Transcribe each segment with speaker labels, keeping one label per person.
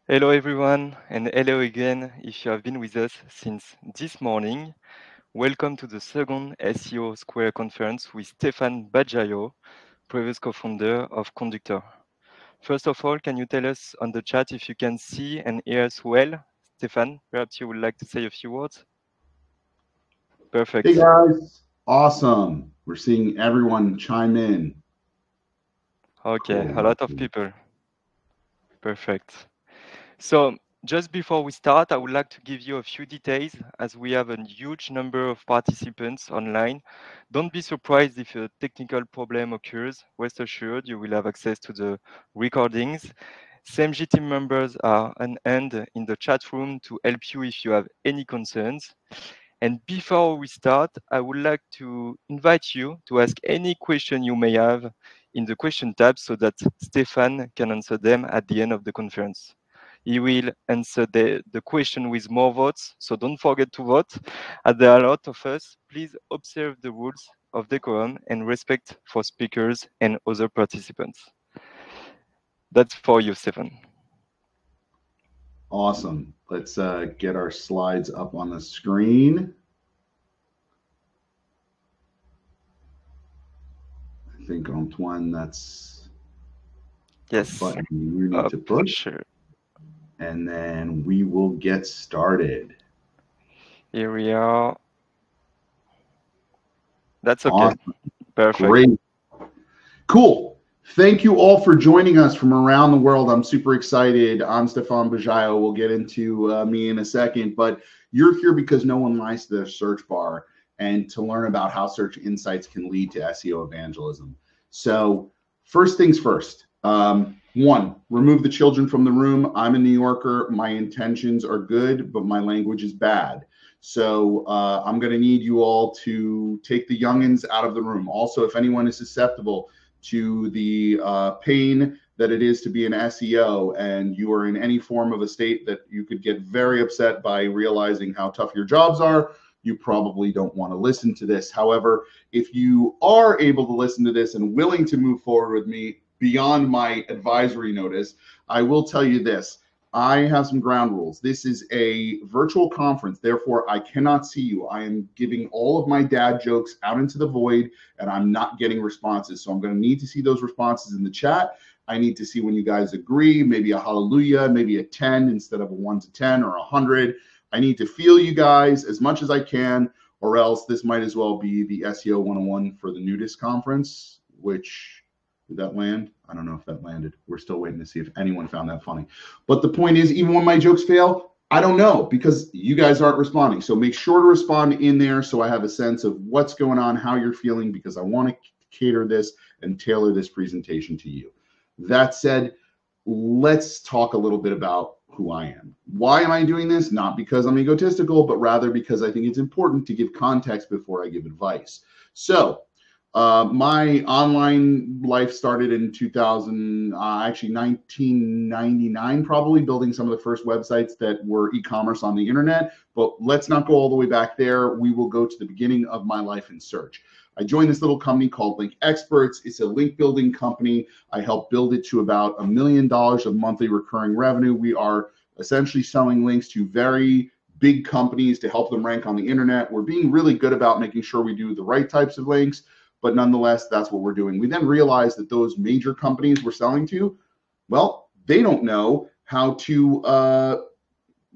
Speaker 1: Hello everyone, and hello again if you have been with us since this morning. Welcome to the second SEO Square conference with Stephan Bajaio, previous co-founder of Conductor. First of all, can you tell us on the chat if you can see and hear us well? Stephan, perhaps you would like to say a few words?
Speaker 2: Hey
Speaker 1: Perfect.
Speaker 2: guys, awesome. We're seeing everyone chime in.
Speaker 1: Okay, a
Speaker 2: Cool.
Speaker 1: lot of people. Perfect. So, just before we start, I would like to give you a few details as we have a huge number of participants online. Don't be surprised if a technical problem occurs. Rest assured, you will have access to the recordings. CMG team members are on hand in the chat room to help you if you have any concerns. And before we start, I would like to invite you to ask any question you may have in the question tab so that Stephan can answer them at the end of the conference. He will answer the question with more votes, so don't forget to vote. As there are a lot of us, please observe the rules of decorum and respect for speakers and other participants. That's for you, Stephan.
Speaker 2: Awesome. Let's get our slides up on the screen. I think Antoine, that's the
Speaker 1: Yes,
Speaker 2: button you need to
Speaker 1: for
Speaker 2: push,
Speaker 1: sure.
Speaker 2: and then we will get started.
Speaker 1: Here we are. That's okay.
Speaker 2: Awesome.
Speaker 1: Perfect.
Speaker 2: Great. Cool. Thank you all for joining us from around the world. I'm super excited. I'm Stephan Bajaio. We'll get into me in a second, but you're here because no one lies to their search bar and to learn about how search insights can lead to SEO evangelism. So, first things first. One, remove the children from the room. I'm a New Yorker. My intentions are good, but my language is bad. So I'm going to need you all to take the youngins out of the room. Also, if anyone is susceptible to the pain that it is to be an SEO, and you are in any form of a state that you could get very upset by realizing how tough your jobs are, you probably don't want to listen to this. However, if you are able to listen to this and willing to move forward with me beyond my advisory notice, I will tell you this. I have some ground rules. This is a virtual conference, therefore I cannot see you. I am giving all of my dad jokes out into the void, and I'm not getting responses. So I'm going to need to see those responses in the chat. I need to see when you guys agree, maybe a hallelujah, maybe a 10 instead of a 1 to 10 or 100. I need to feel you guys as much as I can, or else this might as well be the SEO 101 for the nudist conference, which did that land? I don't know if that landed. We're still waiting to see if anyone found that funny. But the point is, even when my jokes fail, I don't know because you guys aren't responding. So make sure to respond in there so I have a sense of what's going on, how you're feeling, because I want to cater this and tailor this presentation to you. That said, let's talk a little bit about who I am. Why am I doing this? Not because I'm egotistical, but rather because I think it's important to give context before I give advice. So my online life started in 2000, actually 1999, probably building some of the first websites that were e-commerce on the internet. But let's not go all the way back there. We will go to the beginning of my life in search. I joined this little company called Link Experts. It's a link building company. I helped build it to about $1 million of monthly recurring revenue. We are essentially selling links to very big companies to help them rank on the internet. We're being really good about making sure we do the right types of links, but nonetheless, that's what we're doing. We then realized that those major companies we're selling to, well, they don't know how to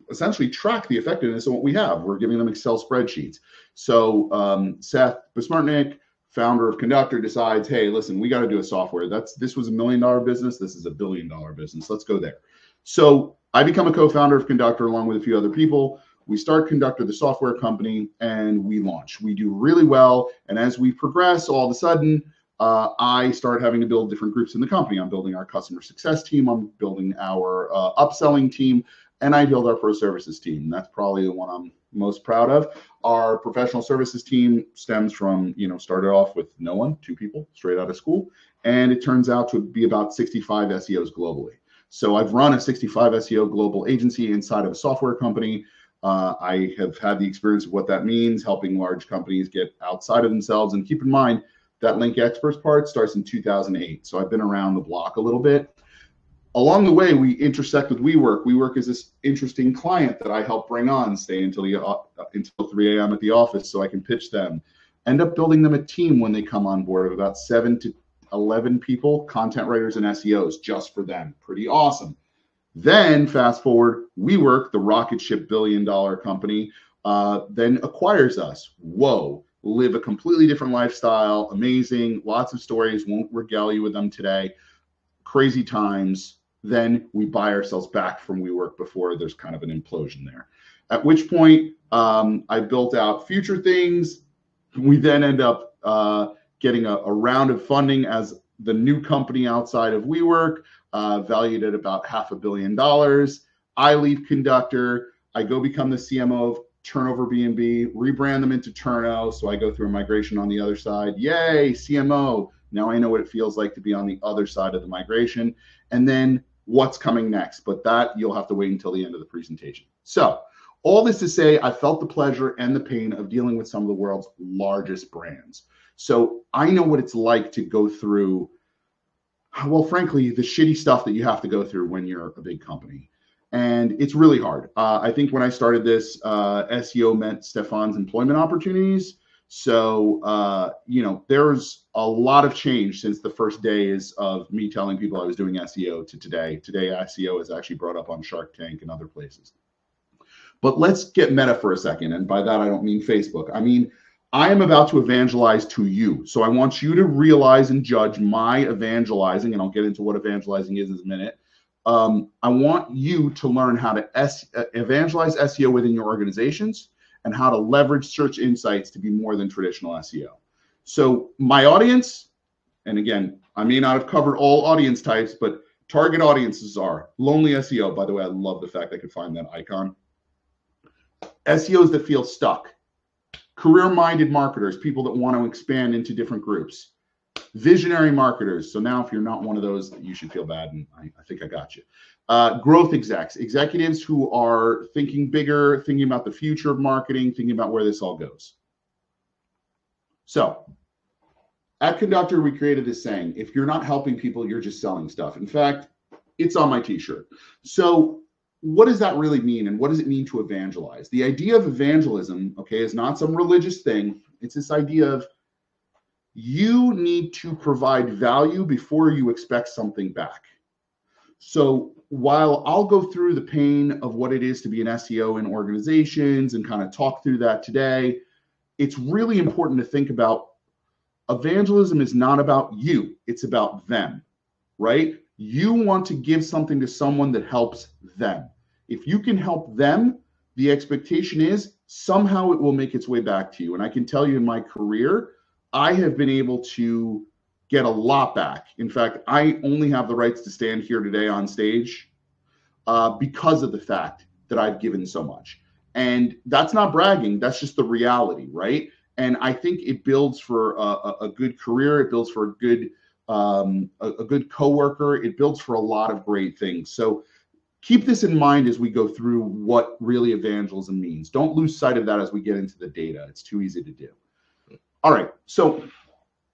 Speaker 2: essentially track the effectiveness of what we have. We're giving them Excel spreadsheets. So Seth Besmartnik, founder of Conductor, decides, hey, listen, we got to do a software. This was $1 million business. This is $1 billion business. Let's go there. So I become a co-founder of Conductor along with a few other people. We start Conductor, the software company, and we launch. We do really well. And as we progress, all of a sudden, I start having to build different groups in the company. I'm building our customer success team. I'm building our upselling team. And I build our pro services team. That's probably the one I'm most proud of. Our professional services team stems from, started off with no one, 2 people straight out of school. And it turns out to be about 65 SEOs globally. So I've run a 65 SEO global agency inside of a software company. I have had the experience of what that means, helping large companies get outside of themselves. And keep in mind, that Link Experts part starts in 2008. So I've been around the block a little bit. Along the way, we intersect with WeWork. WeWork is this interesting client that I help bring on, stay until 3 a.m. at the office so I can pitch them. End up building them a team when they come on board of about 7 to 11 people, content writers and SEOs, just for them. Pretty awesome. Then fast forward, WeWork, the rocket ship billion-dollar company, then acquires us. Whoa, live a completely different lifestyle, amazing, lots of stories, won't regale you with them today. Crazy times. Then we buy ourselves back from WeWork before there's kind of an implosion there. At which point, I built out future things. We then end up getting a round of funding as the new company outside of WeWork, valued at about $500 million. I leave Conductor. I go become the CMO of Turnover B&B, rebrand them into Turno. So I go through a migration on the other side. Yay, CMO. Now I know what it feels like to be on the other side of the migration. And then what's coming next? But that you'll have to wait until the end of the presentation. So all this to say, I felt the pleasure and the pain of dealing with some of the world's largest brands. So I know what it's like to go through, well, frankly, the shitty stuff that you have to go through when you're a big company. And it's really hard. I think when I started this, SEO meant Stephan's employment opportunities. So, you know, there's a lot of change since the first days of me telling people I was doing SEO to today. Today, SEO is actually brought up on Shark Tank and other places. But let's get meta for a second. And by that, I don't mean Facebook. I mean, I am about to evangelize to you. So I want you to realize and judge my evangelizing, and I'll get into what evangelizing is in a minute. I want you to learn how to evangelize SEO within your organizations and how to leverage search insights to be more than traditional SEO. So my audience, and again, I may not have covered all audience types, but target audiences are lonely SEO. By the way, I love the fact I could find that icon. SEOs that feel stuck. Career-minded marketers, people that want to expand into different groups. Visionary marketers. So now if you're not one of those, you should feel bad, and I think I got you. Growth execs, executives who are thinking bigger, thinking about the future of marketing, thinking about where this all goes. So at Conductor, we created this saying, if you're not helping people, you're just selling stuff. In fact, it's on my t-shirt. So what does that really mean? And what does it mean to evangelize? The idea of evangelism, okay, is not some religious thing. It's this idea of you need to provide value before you expect something back. So while I'll go through the pain of what it is to be an SEO in organizations and kind of talk through that today, it's really important to think about evangelism is not about you, it's about them, right? You want to give something to someone that helps them. If you can help them, the expectation is somehow it will make its way back to you. And I can tell you in my career, I have been able to get a lot back. In fact, I only have the rights to stand here today on stage because of the fact that I've given so much. And that's not bragging, that's just the reality, right? And I think it builds for a good career, it builds for a good coworker, it builds for a lot of great things. So keep this in mind as we go through what really evangelism means. Don't lose sight of that as we get into the data. It's too easy to do. All right, so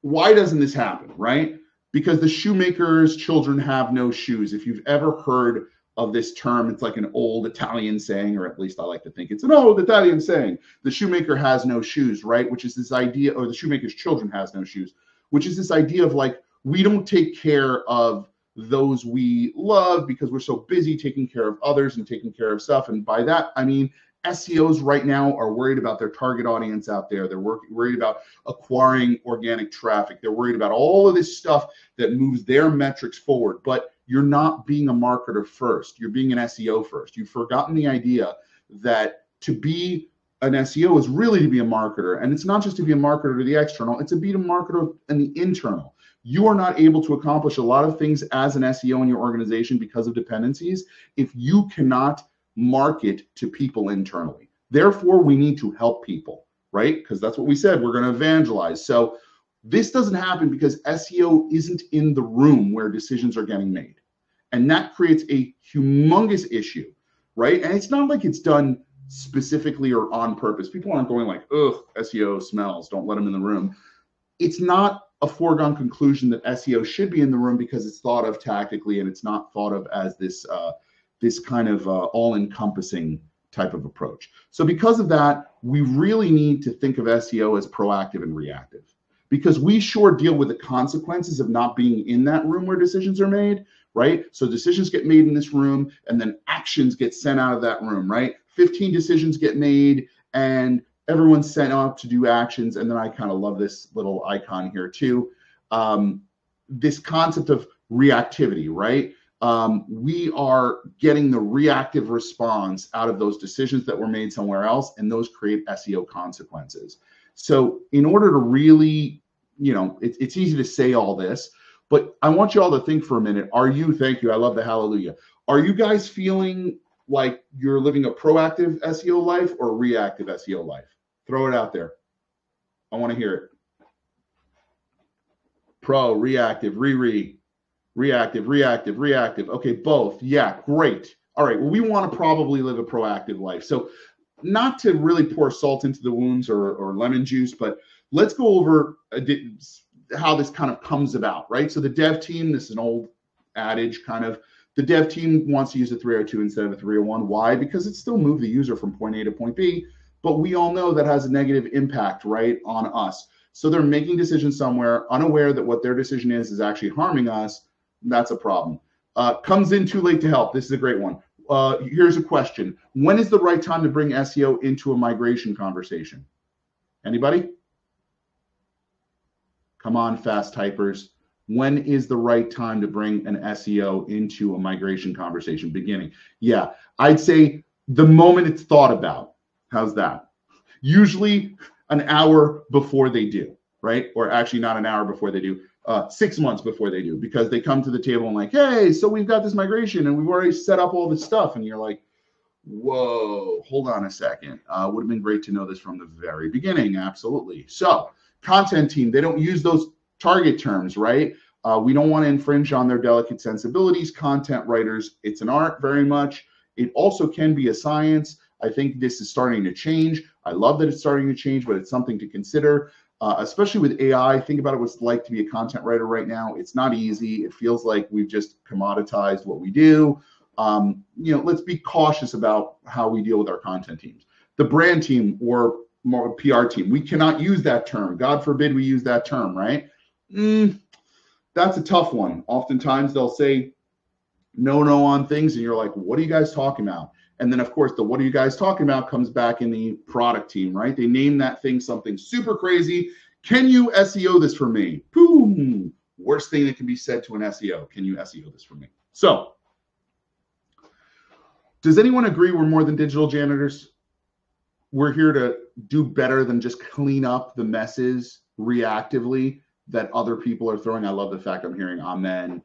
Speaker 2: why doesn't this happen, right? Because the shoemaker's children have no shoes. If you've ever heard of this term, it's like an old Italian saying, or at least I like to think it's an old Italian saying. The shoemaker has no shoes, right? Which is this idea, or the shoemaker's children has no shoes, which is this idea of like, we don't take care of those we love because we're so busy taking care of others and taking care of stuff. And by that, I mean, SEOs right now are worried about their target audience out there. They're worried about acquiring organic traffic. They're worried about all of this stuff that moves their metrics forward. But you're not being a marketer first. You're being an SEO first. You've forgotten the idea that to be an SEO is really to be a marketer. And it's not just to be a marketer to the external, it's to be a marketer in the internal. You are not able to accomplish a lot of things as an SEO in your organization because of dependencies if you cannot market to people internally. Therefore, we need to help people, right? Because that's what we said, we're going to evangelize. So this doesn't happen because SEO isn't in the room where decisions are getting made. And that creates a humongous issue, right? And it's not like it's done specifically or on purpose. People aren't going like, ugh, SEO smells, don't let them in the room. It's not a foregone conclusion that SEO should be in the room because it's thought of tactically and it's not thought of as this this kind of all-encompassing type of approach. So because of that, we really need to think of SEO as proactive and reactive, because we sure deal with the consequences of not being in that room where decisions are made, right? So decisions get made in this room and then actions get sent out of that room, right? 15 decisions get made and everyone's sent out to do actions. And then I kind of love this little icon here too. This concept of reactivity, right? We are getting the reactive response out of those decisions that were made somewhere else, and those create SEO consequences. So in order to really, it's easy to say all this, but I want you all to think for a minute. Thank you, I love the hallelujah. Are you guys feeling like you're living a proactive SEO life or a reactive SEO life? Throw it out there. I want to hear it. Pro, reactive, reactive, reactive. Okay, both. Yeah, great. All right, well, we want to probably live a proactive life. So not to really pour salt into the wounds or lemon juice, but let's go over how this kind of comes about, right? So the dev team, this is an old adage kind of, the dev team wants to use a 302 instead of a 301. Why? Because it still moved the user from point A to point B, but we all know that has a negative impact, right, on us. So they're making decisions somewhere, unaware that what their decision is actually harming us. That's a problem. Comes in too late to help. This is a great one. Here's a question. When is the right time to bring SEO into a migration conversation? Anybody? Come on, fast typers. When is the right time to bring an SEO into a migration conversation? Beginning. Yeah, I'd say the moment it's thought about. How's that? Usually an hour before they do, right? Or actually not an hour before they do. 6 months before they do, because they come to the table and like, hey, so we've got this migration and we've already set up all this stuff. And you're like, whoa, hold on a second. Would have been great to know this from the very beginning. Absolutely. So content team, they don't use those target terms, right? We don't want to infringe on their delicate sensibilities. Content writers, it's an art very much. It also can be a science. I think this is starting to change. I love that it's starting to change, but it's something to consider. Especially with AI, think about what it's like to be a content writer right now. It's not easy. It feels like we've just commoditized what we do. Let's be cautious about how we deal with our content teams. The brand team or more PR team, we cannot use that term. God forbid we use that term, right? That's a tough one. Oftentimes they'll say no on things and you're like, what are you guys talking about? And then, of course, the what are you guys talking about comes back in the product team, right? They name that thing something super crazy. Can you SEO this for me? Boom. Worst thing that can be said to an SEO. Can you SEO this for me? So does anyone agree we're more than digital janitors? We're here to do better than just clean up the messes reactively that other people are throwing. I love the fact I'm hearing amen.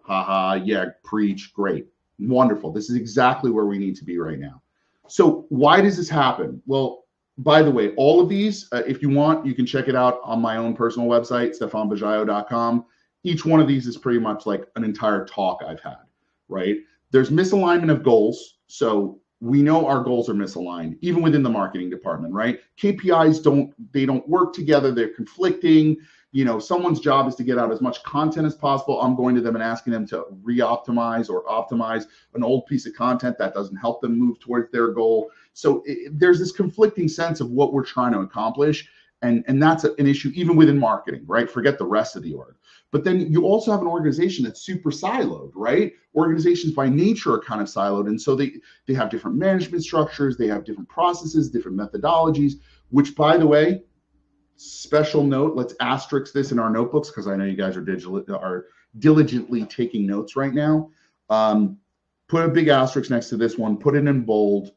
Speaker 2: Haha. Yeah, preach. Great. Wonderful. This is exactly where we need to be right now. So why does this happen? Well, by the way, all of these, if you want, you can check it out on my own personal website, stephanbajaio.com. Each one of these is pretty much like an entire talk I've had, right? There's misalignment of goals. So we know our goals are misaligned, even within the marketing department, right? KPIs don't work together. They're conflicting. Someone's job is to get out as much content as possible. I'm going to them and asking them to re-optimize or optimize an old piece of content that doesn't help them move towards their goal. So there's this conflicting sense of what we're trying to accomplish. And that's an issue even within marketing, right? Forget the rest of the org. But then you also have an organization that's super siloed, right? Organizations by nature are kind of siloed. And so they have different management structures. They have different processes, different methodologies, which, by the way, special note, let's asterisk this in our notebooks because I know you guys are diligently taking notes right now. Put a big asterisk next to this one, put it in bold.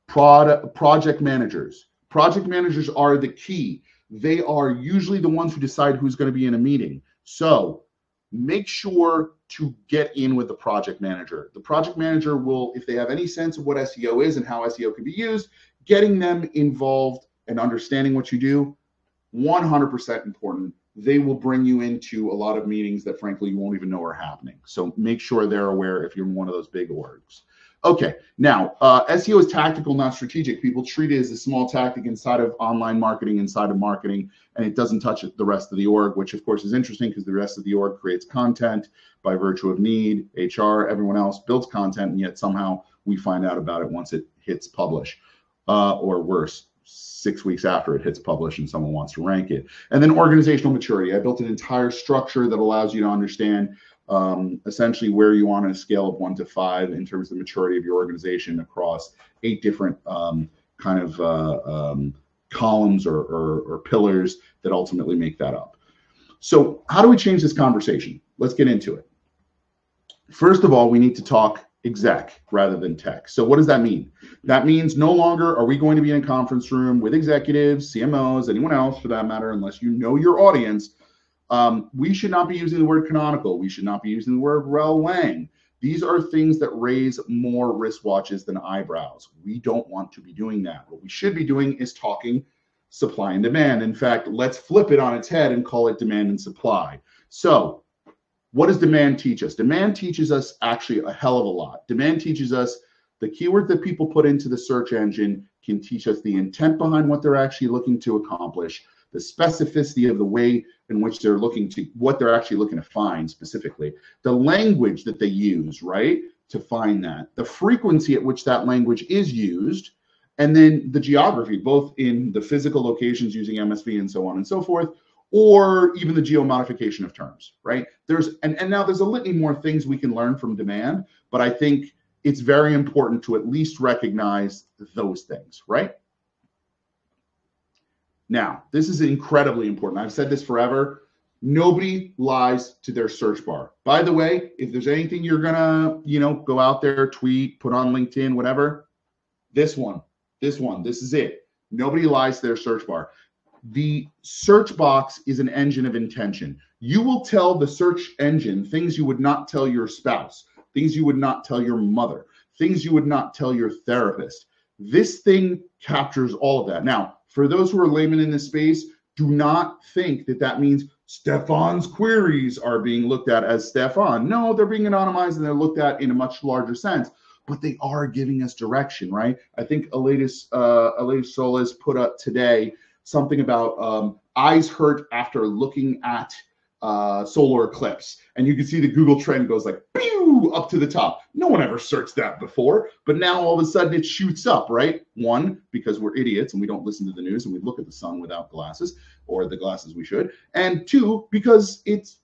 Speaker 2: Project managers. Project managers are the key. They are usually the ones who decide who's going to be in a meeting. So make sure to get in with the project manager. The project manager will, if they have any sense of what SEO is and how SEO can be used, getting them involved and understanding what you do, 100% important. they will bring you into a lot of meetings that frankly you won't even know are happening. So make sure they're aware if you're in one of those big orgs. Okay, now SEO is tactical, not strategic. People treat it as a small tactic inside of online marketing, inside of marketing, and it doesn't touch the rest of the org, which of course is interesting because the rest of the org creates content by virtue of need. HR, everyone else builds content, and yet somehow we find out about it once it hits publish, or worse, 6 weeks after it hits publish and someone wants to rank it. And then organizational maturity. I built an entire structure that allows you to understand essentially where you are on a scale of 1 to 5 in terms of the maturity of your organization across 8 different columns or pillars that ultimately make that up. So how do we change this conversation? Let's get into it. First of all, we need to talk exec rather than tech. So what does that mean? That means no longer are we going to be in a conference room with executives, CMOs, anyone else for that matter, unless you know your audience. We should not be using the word canonical. We should not be using the word rel lang. These are things that raise more wristwatches than eyebrows. We don't want to be doing that. What we should be doing is talking supply and demand. In fact, let's flip it on its head and call it demand and supply. So what does demand teach us? Demand teaches us actually a hell of a lot. Demand teaches us the keyword that people put into the search engine can teach us the intent behind what they're actually looking to accomplish, the specificity of the way in which they're looking to, what they're actually looking to find specifically, the language that they use, right, to find that, the frequency at which that language is used, and then the geography, both in the physical locations using MSV and so on and so forth, or even the geomodification of terms, right? And now there's a litany more things we can learn from demand, but I think it's very important to at least recognize those things, right? Now, this is incredibly important. I've said this forever. Nobody lies to their search bar. By the way, if there's anything you're gonna, go out there, tweet, put on LinkedIn, whatever, this is it. Nobody lies to their search bar. The search box is an engine of intention. You will tell the search engine things you would not tell your spouse, things you would not tell your mother, things you would not tell your therapist. This thing captures all of that. Now, for those who are laymen in this space, do not think that that means Stephan's queries are being looked at as Stephan. No, they're being anonymized and they're looked at in a much larger sense, but they are giving us direction, right? I think Aletis Solis put up today something about eyes hurt after looking at solar eclipse. And you can see the Google trend goes like, pew, up to the top. No one ever searched that before, but now all of a sudden it shoots up, right? One, because we're idiots and we don't listen to the news and we look at the sun without glasses, or the glasses we should. And two, because it's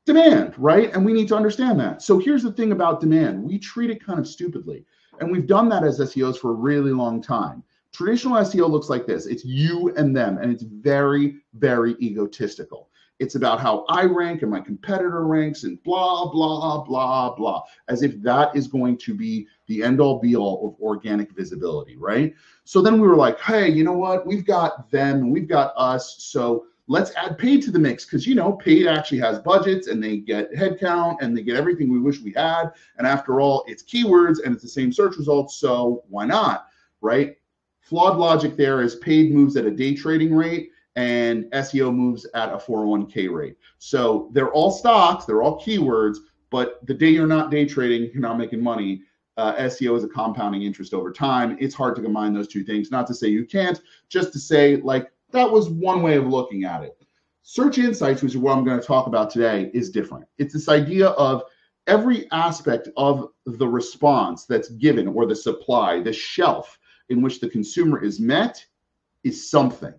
Speaker 2: demand, right? And we need to understand that. So here's the thing about demand. We treat it kind of stupidly. And we've done that as SEOs for a really long time. Traditional SEO looks like this. It's you and them, and it's very, very egotistical. It's about how I rank and my competitor ranks and blah, blah, blah, blah, as if that is going to be the end all be all of organic visibility, right? So then we were like, hey, you know what? We've got them and we've got us. So let's add paid to the mix because, paid actually has budgets and they get headcount and they get everything we wish we had. And after all, it's keywords and it's the same search results. So why not, right? Flawed logic there is paid moves at a day trading rate and SEO moves at a 401k rate. So they're all stocks, they're all keywords, but the day you're not day trading, you're not making money. SEO is a compounding interest over time. It's hard to combine those two things. Not to say you can't, just to say like that was one way of looking at it. Search Insights, which is what I'm going to talk about today, is different. It's this idea of every aspect of the response that's given or the supply, the shelf in which the consumer is met is something.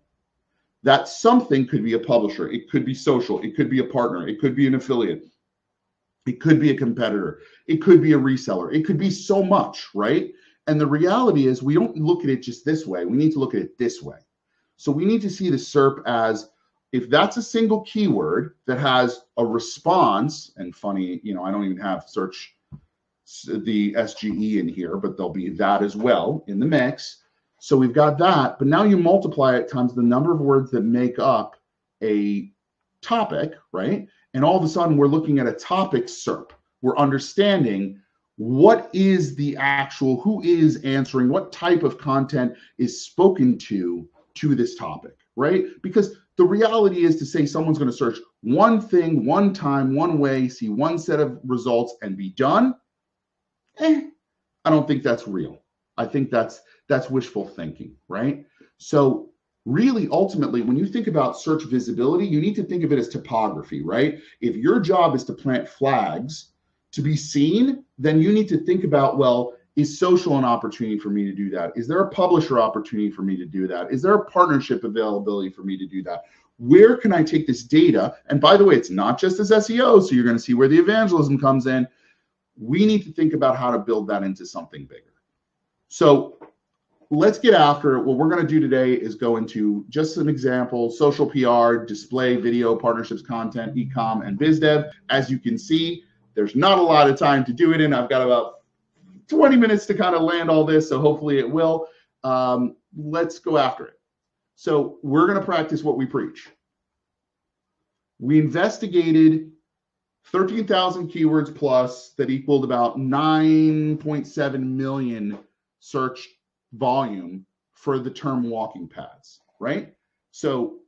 Speaker 2: That something could be a publisher, it could be social, it could be a partner, it could be an affiliate, it could be a competitor, it could be a reseller, it could be so much, right? And the reality is we don't look at it just this way, we need to look at it this way. So we need to see the SERP as, if that's a single keyword that has a response, and funny, I don't even have search the SGE in here, but there'll be that as well in the mix. So we've got that, but now you multiply it times the number of words that make up a topic, right? And all of a sudden we're looking at a topic SERP. We're understanding what is the actual, who is answering, what type of content is spoken to this topic, right? Because the reality is to say someone's going to search one thing, one time, one way, see one set of results and be done, I don't think that's real. I think that's wishful thinking, right? So really, ultimately, when you think about search visibility, you need to think of it as topography, right? If your job is to plant flags to be seen, then you need to think about, well, is social an opportunity for me to do that? Is there a publisher opportunity for me to do that? Is there a partnership availability for me to do that? Where can I take this data? And by the way, it's not just as SEO, so you're going to see where the evangelism comes in. We need to think about how to build that into something bigger. So let's get after it. What we're going to do today is go into just some examples: social PR, display, video, partnerships, content, e-com, and biz dev. As you can see, there's not a lot of time to do it in. I've got about 20 minutes to kind of land all this, so hopefully it will. Let's go after it. So we're going to practice what we preach. We investigated 13,000 keywords plus that equaled about 9.7 million search volume for the term walking pads, right? So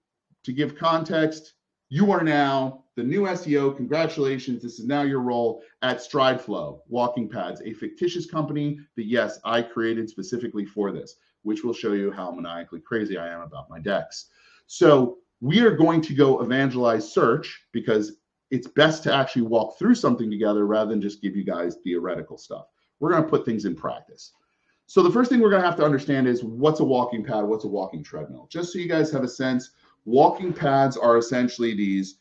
Speaker 2: to give context, you are now the new SEO. Congratulations. This is now your role at StrideFlow Walking Pads, a fictitious company that, yes, I created specifically for this, which will show you how maniacally crazy I am about my decks. So we are going to go evangelize search because it's best to actually walk through something together rather than just give you guys theoretical stuff. We're going to put things in practice. So the first thing we're going to have to understand is what's a walking pad, what's a walking treadmill. Just so you guys have a sense, walking pads are essentially these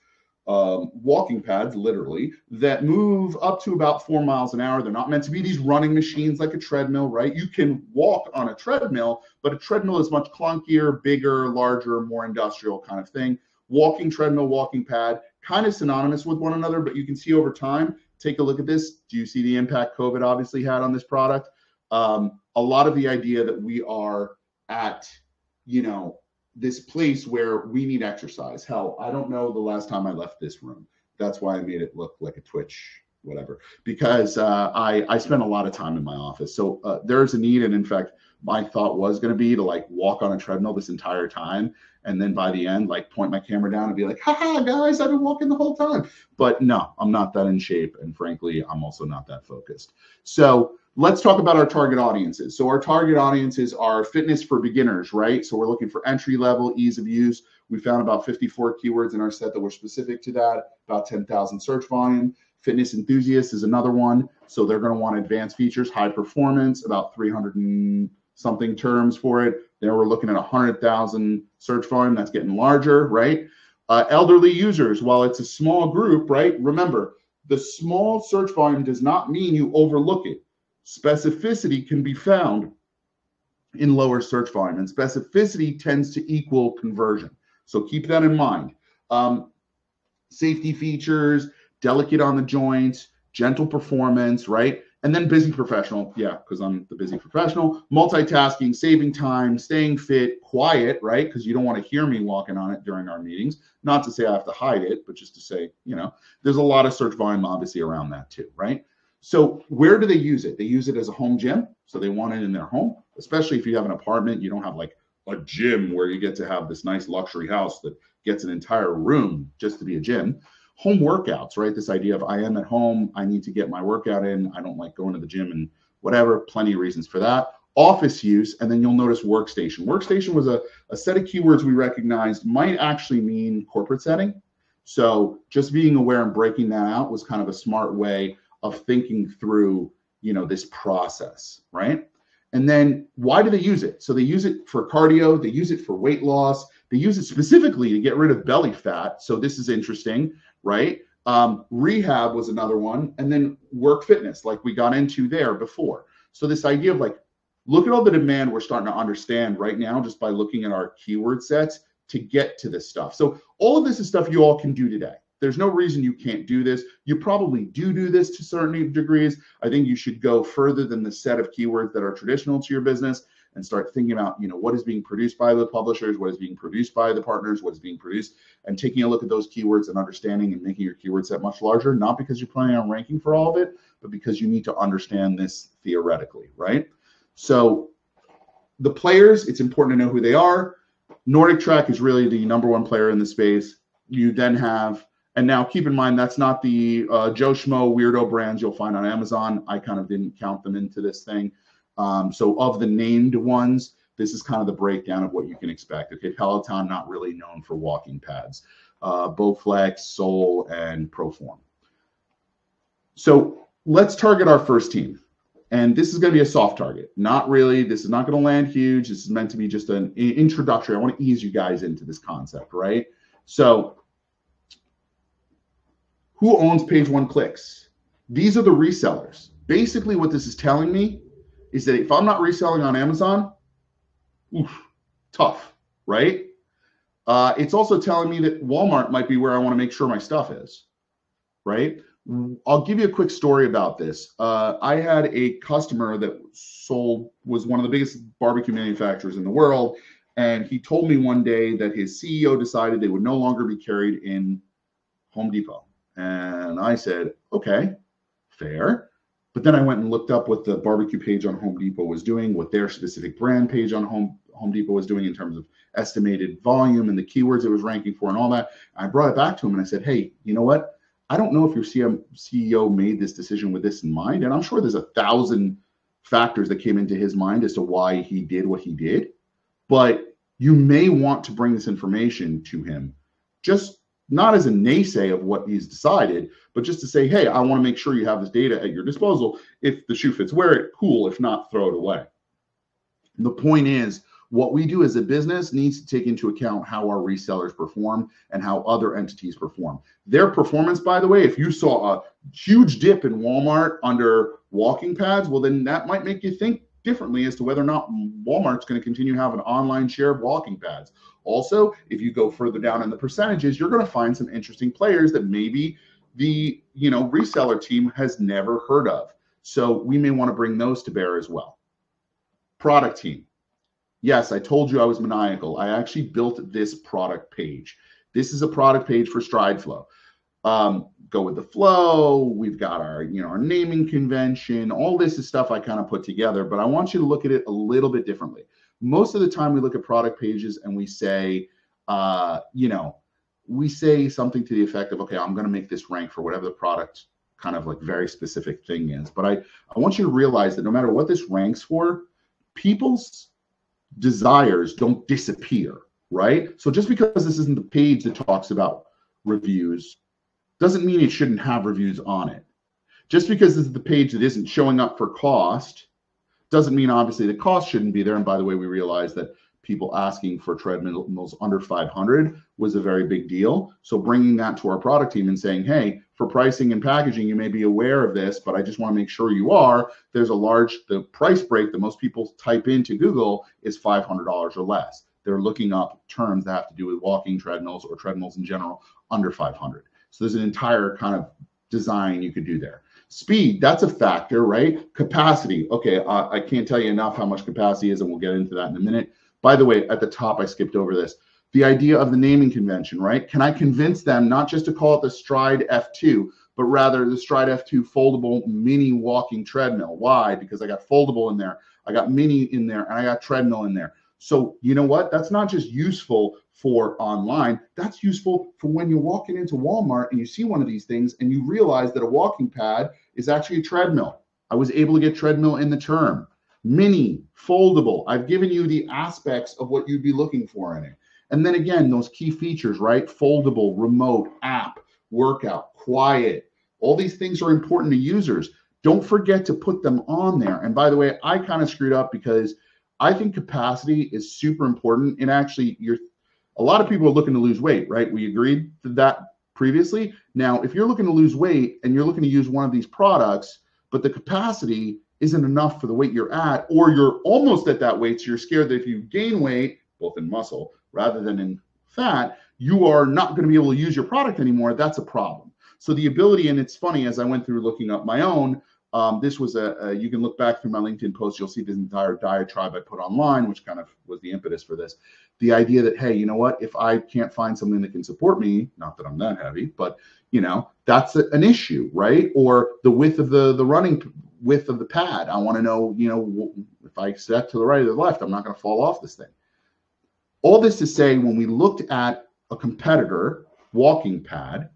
Speaker 2: walking pads, literally, that move up to about 4 miles an hour. They're not meant to be these running machines like a treadmill, right? You can walk on a treadmill, but a treadmill is much clunkier, bigger, larger, more industrial kind of thing. Walking treadmill, walking pad, kind of synonymous with one another, but you can see over time, take a look at this. Do you see the impact COVID obviously had on this product? A lot of the idea that we are at, this place where we need exercise. Hell, I don't know the last time I left this room. That's why I made it look like a Twitch, whatever, because I spend a lot of time in my office. So there's a need. And in fact, my thought was going to be to like walk on a treadmill this entire time. And then by the end, like point my camera down and be like, haha, guys, I've been walking the whole time. But no, I'm not that in shape. And frankly, I'm also not that focused. So let's talk about our target audiences. So our target audiences are fitness for beginners, right? So we're looking for entry level, ease of use. We found about 54 keywords in our set that were specific to that, about 10,000 search volume. Fitness enthusiasts is another one. So they're going to want advanced features, high performance, about 300 and something terms for it. There we're looking at 100,000 search volume. That's getting larger, right? Elderly users, while it's a small group, right? Remember, the small search volume does not mean you overlook it. Specificity can be found in lower search volume, and specificity tends to equal conversion. So keep that in mind. Safety features, delicate on the joints, gentle performance, right? And then busy professional, yeah, because I'm the busy professional. Multitasking, saving time, staying fit, quiet, right? Because you don't want to hear me walking on it during our meetings. Not to say I have to hide it, but just to say, there's a lot of search volume obviously around that too, right? So where do they use it? They use it as a home gym. So they want it in their home, especially if you have an apartment. You don't have like a gym where you get to have this nice luxury house that gets an entire room just to be a gym. Home workouts, right? This idea of I am at home, I need to get my workout in. I don't like going to the gym and whatever, plenty of reasons for that. Office use, and then you'll notice workstation. Workstation was a set of keywords we recognized might actually mean corporate setting. So just being aware and breaking that out was kind of a smart way of thinking through, this process, right? And then why do they use it? So they use it for cardio, they use it for weight loss, they use it specifically to get rid of belly fat. So this is interesting, right? Rehab was another one, and then work fitness, like we got into there before. So this idea of like, look at all the demand we're starting to understand right now just by looking at our keyword sets to get to this stuff. So all of this is stuff you all can do today. There's no reason you can't do this. You probably do this to certain degrees. I think you should go further than the set of keywords that are traditional to your business and start thinking about, what is being produced by the publishers, what is being produced by the partners, what is being produced, and taking a look at those keywords and understanding and making your keyword set much larger, not because you're planning on ranking for all of it, but because you need to understand this theoretically, right? So the players, it's important to know who they are. Nordic Track is really the #1 player in the space. You then have And now keep in mind, that's not the Joe Schmo weirdo brands you'll find on Amazon. I kind of didn't count them into this thing. So of the named ones, this is kind of the breakdown of what you can expect. Okay, Peloton, not really known for walking pads. Bowflex, Soul, and Proform. So let's target our first team. And this is going to be a soft target. Not really. This is not going to land huge. This is meant to be just an introductory. I want to ease you guys into this concept, right? So who owns page one clicks? These are the resellers. Basically, what this is telling me is that if I'm not reselling on Amazon, oof, tough, right? It's also telling me that Walmart might be where I want to make sure my stuff is, right? I'll give you a quick story about this. I had a customer that was one of the biggest barbecue manufacturers in the world. And he told me one day that his CEO decided they would no longer be carried in Home Depot. And I said, okay, fair. But then I went and looked up what the barbecue page on Home Depot was doing, what their specific brand page on Home Depot was doing in terms of estimated volume and the keywords it was ranking for and all that. I brought it back to him and I said, hey, you know what? I don't know if your CEO made this decision with this in mind. And I'm sure there's 1,000 factors that came into his mind as to why he did what he did. But you may want to bring this information to him, just not as a naysay of what he's decided, but just to say, hey, I want to make sure you have this data at your disposal. If the shoe fits, wear it, cool. If not, throw it away. And the point is, what we do as a business needs to take into account how our resellers perform and how other entities perform. Their performance, by the way, if you saw a huge dip in Walmart under walking pads, well, then that might make you think differently as to whether or not Walmart's going to continue to have an online share of walking pads. Also, if you go further down in the percentages, you're going to find some interesting players that maybe the reseller team has never heard of. So we may want to bring those to bear as well. Product team. Yes, I told you I was maniacal. I actually built this product page. This is a product page for StrideFlow. Go with the flow. We've got our naming convention. All this is stuff I kind of put together, but I want you to look at it a little bit differently. Most of the time we look at product pages and we say, we say something to the effect of, okay, I'm going to make this rank for whatever the product kind of like very specific thing is. But I want you to realize that no matter what this ranks for, people's desires don't disappear, right? So just because this isn't the page that talks about reviews doesn't mean it shouldn't have reviews on it. Just because this is the page that isn't showing up for cost doesn't mean obviously the cost shouldn't be there. And by the way, we realized that people asking for treadmills under 500 was a very big deal. So bringing that to our product team and saying, hey, for pricing and packaging, you may be aware of this, but I just want to make sure you are. There's the price break that most people type into Google is $500 or less. They're looking up terms that have to do with walking treadmills or treadmills in general under 500. So there's an entire kind of design you could do there. Speed, that's a factor, right? Capacity. Okay, I can't tell you enough how much capacity is, and we'll get into that in a minute. By the way, at the top, I skipped over this. The idea of the naming convention, right? Can I convince them not just to call it the Stride F2, but rather the Stride F2 foldable mini walking treadmill? Why? Because I got foldable in there, I got mini in there, and I got treadmill in there. So you know what? That's not just useful for online. That's useful for when you're walking into Walmart and you see one of these things and you realize that a walking pad is actually a treadmill. I was able to get treadmill in the term. Mini, foldable. I've given you the aspects of what you'd be looking for in it. And then again, those key features, right? Foldable, remote, app, workout, quiet. All these things are important to users. Don't forget to put them on there. And by the way, I kind of screwed up because I think capacity is super important. And actually, a lot of people are looking to lose weight, right? We agreed to that previously. Now, if you're looking to lose weight and you're looking to use one of these products, but the capacity isn't enough for the weight you're at, or you're almost at that weight, so you're scared that if you gain weight, both in muscle rather than in fat, you are not going to be able to use your product anymore, that's a problem. So the ability, and it's funny, as I went through looking up my own, this was you can look back through my LinkedIn post, you'll see this entire diatribe I put online, which kind of was the impetus for this. The idea that, hey, you know what, if I can't find something that can support me, not that I'm that heavy, but that's an issue, right? Or the width of the running width of the pad. I want to know, if I step to the right or the left, I'm not going to fall off this thing. All this to say, when we looked at a competitor walking pad,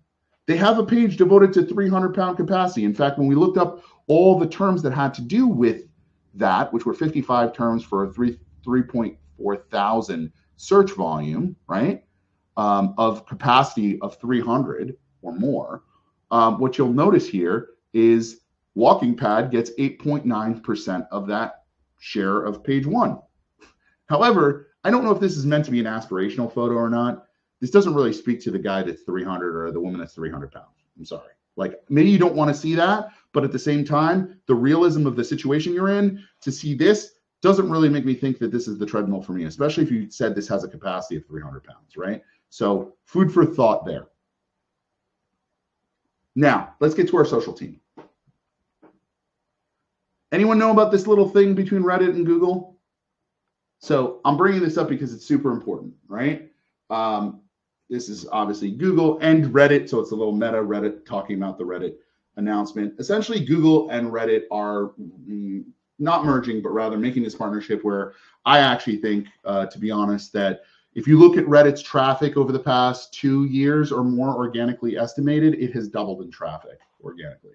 Speaker 2: They have a page devoted to 300-pound capacity. In fact, when we looked up all the terms that had to do with that, which were 55 terms for a 3.4 thousand search volume, right, of capacity of 300 or more, what you'll notice here is Walking Pad gets 8.9% of that share of page one. However, I don't know if this is meant to be an aspirational photo or not. This doesn't really speak to the guy that's 300 or the woman that's 300 pounds. I'm sorry. Like, maybe you don't want to see that, but at the same time, the realism of the situation you're in, to see this doesn't really make me think that this is the treadmill for me, especially if you said this has a capacity of 300 pounds, right? So food for thought there. Now, let's get to our social team. Anyone know about this little thing between Reddit and Google? So I'm bringing this up because it's super important, right? This is obviously Google and Reddit, so it's a little meta Reddit talking about the Reddit announcement. Essentially, Google and Reddit are not merging, but rather making this partnership where I actually think, to be honest, that if you look at Reddit's traffic over the past 2 years or more organically estimated, it has doubled in traffic organically.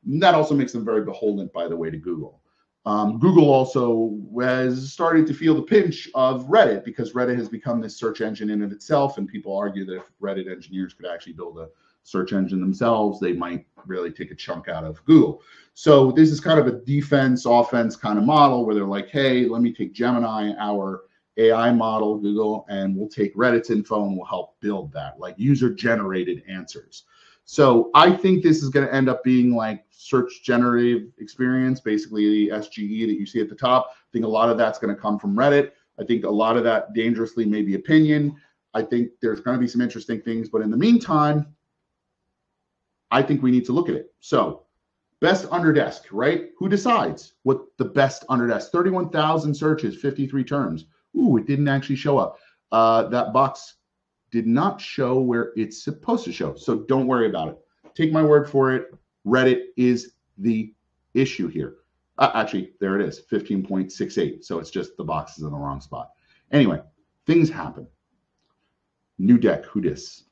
Speaker 2: And that also makes them very beholden, by the way, to Google. Google also has started to feel the pinch of Reddit because Reddit has become this search engine in and of itself, and people argue that if Reddit engineers could actually build a search engine themselves, they might really take a chunk out of Google. So this is kind of a defense, offense kind of model where they're like, hey, let me take Gemini, our AI model, Google, and we'll take Reddit's info and we'll help build that, like user-generated answers. So I think this is going to end up being like search generative experience, basically the SGE that you see at the top. I think a lot of that's going to come from Reddit. I think a lot of that dangerously may be opinion. I think there's going to be some interesting things, but in the meantime, I think we need to look at it. So best under desk, right? Who decides what the best under desk? 31,000 searches, 53 terms. Ooh, it didn't actually show up. That box did not show where it's supposed to show. So don't worry about it. Take my word for it. Reddit is the issue here. Actually, there it is, 15.68. So it's just the box is in the wrong spot. Anyway, things happen. New deck, who dis?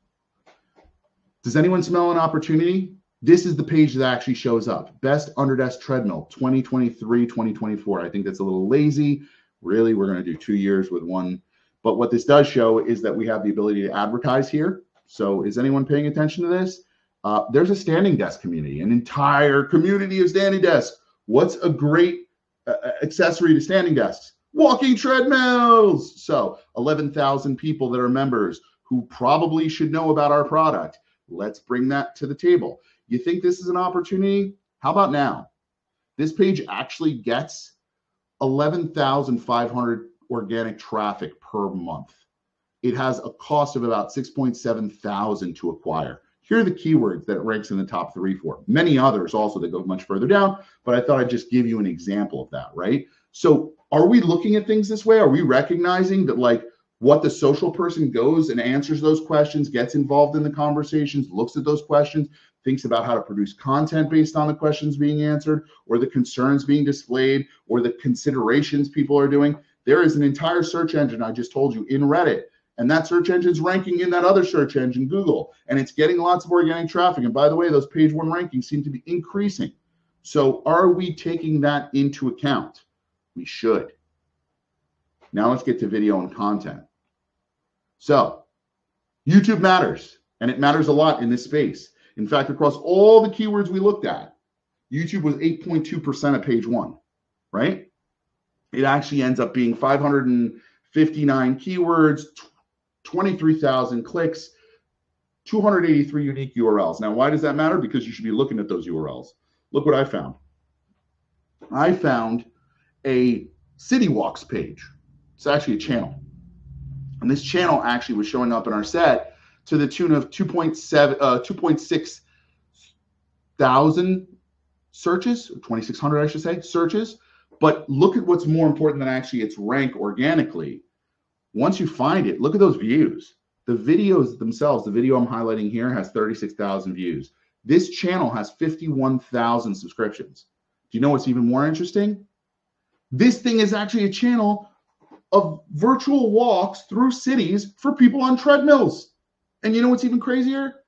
Speaker 2: Does anyone smell an opportunity? This is the page that actually shows up. Best under desk treadmill, 2023, 2024. I think that's a little lazy. Really, we're going to do 2 years with one. But what this does show is that we have the ability to advertise here. So is anyone paying attention to this? There's a standing desk community, an entire community of standing desks. What's a great accessory to standing desks? Walking treadmills. So 11,000 people that are members who probably should know about our product. Let's bring that to the table. You think this is an opportunity? How about now? This page actually gets 11,500 organic traffic per month. It has a cost of about 6.7 thousand to acquire. Here are the keywords that it ranks in the top 3 for. Many others also that go much further down, but I thought I'd just give you an example of that, right? So are we looking at things this way? Are we recognizing that like what the social person goes and answers those questions, gets involved in the conversations, looks at those questions, thinks about how to produce content based on the questions being answered, or the concerns being displayed, or the considerations people are doing? There is an entire search engine, I just told you, in Reddit, and that search engine is ranking in that other search engine, Google, and it's getting lots of organic traffic. And by the way, those page 1 rankings seem to be increasing. So are we taking that into account? We should. Now let's get to video and content. So YouTube matters, and it matters a lot in this space. In fact, across all the keywords we looked at, YouTube was 8.2% of page 1, right? It actually ends up being 559 keywords, 23,000 clicks, 283 unique URLs. Now, why does that matter? Because you should be looking at those URLs. Look what I found. I found a City Walks page. It's actually a channel. And this channel actually was showing up in our set to the tune of 2.6 thousand searches, 2,600, I should say, searches. But look at what's more important than actually its rank organically. Once you find it, look at those views. The videos themselves, the video I'm highlighting here has 36,000 views. This channel has 51,000 subscriptions. Do you know what's even more interesting? This thing is actually a channel of virtual walks through cities for people on treadmills. And you know what's even crazier?